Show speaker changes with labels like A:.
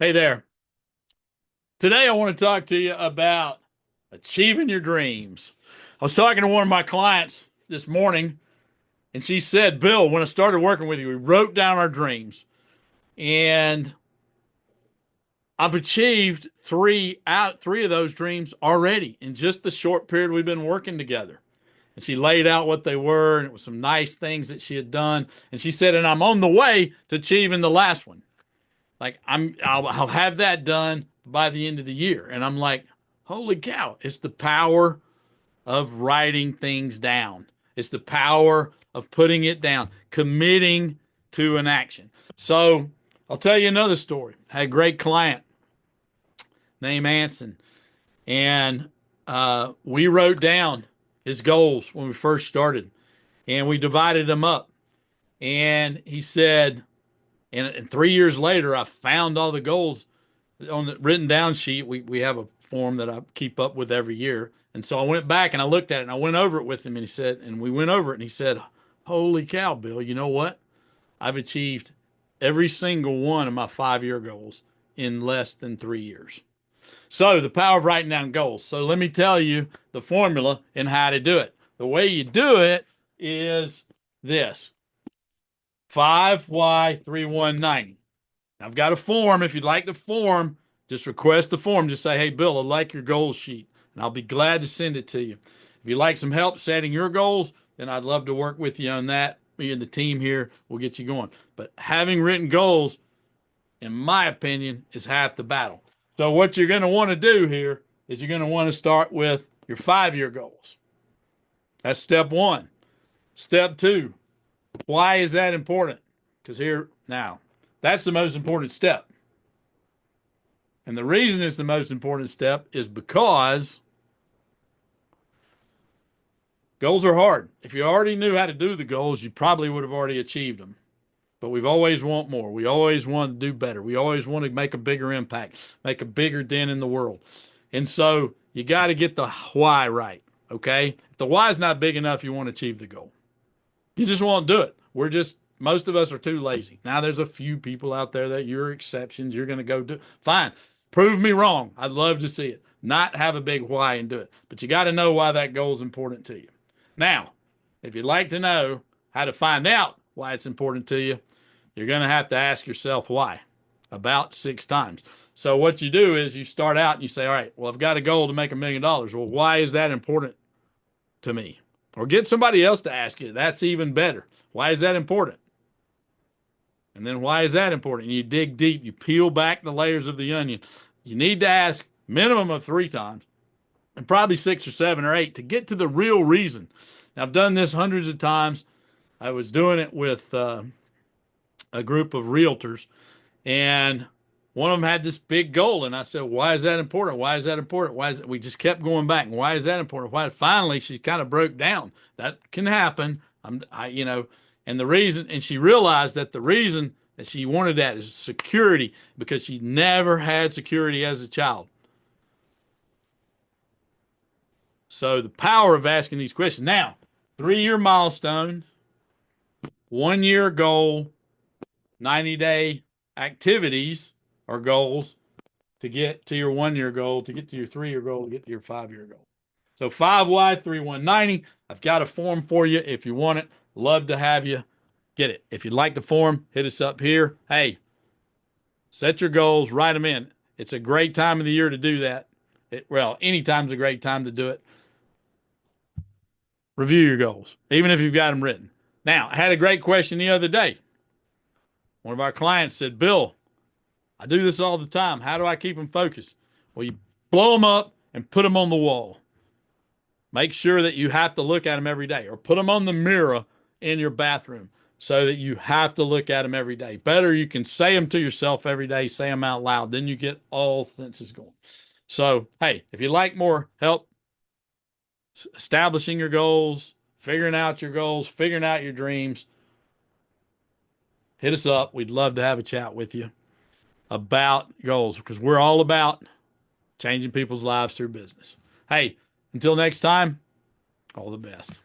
A: Hey there. Today I want to talk to you about achieving your dreams. I was talking to one of my clients this morning, and she said, Bill, when I started working with you, we wrote down our dreams, and I've achieved three of those dreams already in just the short period we've been working together. And she laid out what they were, and it was some nice things that she had done. And she said, and I'm on the way to achieving the last one. Like I'll have that done by the end of the year. And I'm like, holy cow, it's the power of writing things down. It's the power of putting it down, committing to an action. So I'll tell you another story. I had a great client named Anson, and we wrote down his goals when we first started, and we divided them up. And he said, and 3 years later, I found all the goals on the written down sheet. We have a form that I keep up with every year. And so I went back and I looked at it and I went over it with him, and he said, and we went over it and he said, holy cow, Bill, you know what? I've achieved every single one of my 5 year goals in less than 3 years. So the power of writing down goals. So let me tell you the formula and how to do it. The way you do it is this: 5Y3190. I've got a form. If you'd like the form, just request the form. Just say, hey, Bill, I like your goal sheet, and I'll be glad to send it to you. If you'd like some help setting your goals, then I'd love to work with you on that. Me and the team here will get you going. But having written goals, in my opinion, is half the battle. So what you're going to want to do here is you're going to want to start with your 5 year goals. That's step one. Step two, why is that important? Because that's the most important step. And the reason it's the most important step is because goals are hard. If you already knew how to do the goals, you probably would have already achieved them. But we've always want more. We always want to do better. We always want to make a bigger impact, make a bigger dent in the world. And so you got to get the why right, okay? If the why is not big enough, you won't achieve the goal. You just won't do it. Most of us are too lazy. Now, there's a few people out there that you're exceptions. You're going to go do it. Fine. Prove me wrong. I'd love to see it. Not have a big why and do it. But you got to know why that goal is important to you. Now, if you'd like to know how to find out why it's important to you, you're going to have to ask yourself why about 6 times. So what you do is you start out and you say, all right, well, I've got a goal to make $1 million. Well, why is that important to me? Or get somebody else to ask you. That's even better. Why is that important? And then why is that important? And you dig deep. You peel back the layers of the onion. You need to ask minimum of 3 times, and probably 6 or 7 or 8 to get to the real reason. Now, I've done this hundreds of times. I was doing it with a group of realtors, and one of them had this big goal, and I said, why is that important? Why is that important? Why is it? We just kept going back. Why is that important? Why? Finally, she kind of broke down. That can happen. And the reason, and she realized that the reason that she wanted that is security, because she never had security as a child. So the power of asking these questions. Now, 3 year milestone, 1 year goal, 90-day activities or goals to get to your 1 year goal, to get to your 3 year goal, to get to your 5 year goal. So 5Y3190. I've got a form for you if you want it. Love to have you get it. If you'd like the form, hit us up here. Hey, set your goals, write them in. It's a great time of the year to do that. Any time's a great time to do it. Review your goals, even if you've got them written. Now, I had a great question the other day. One of our clients said, Bill, I do this all the time. How do I keep them focused? Well, you blow them up and put them on the wall. Make sure that you have to look at them every day, or put them on the mirror in your bathroom so that you have to look at them every day. Better, you can say them to yourself every day, say them out loud. Then you get all senses going. So, hey, if you'd like more help establishing your goals, figuring out your goals, figuring out your dreams, hit us up. We'd love to have a chat with you about goals, because we're all about changing people's lives through business. Hey, until next time, all the best.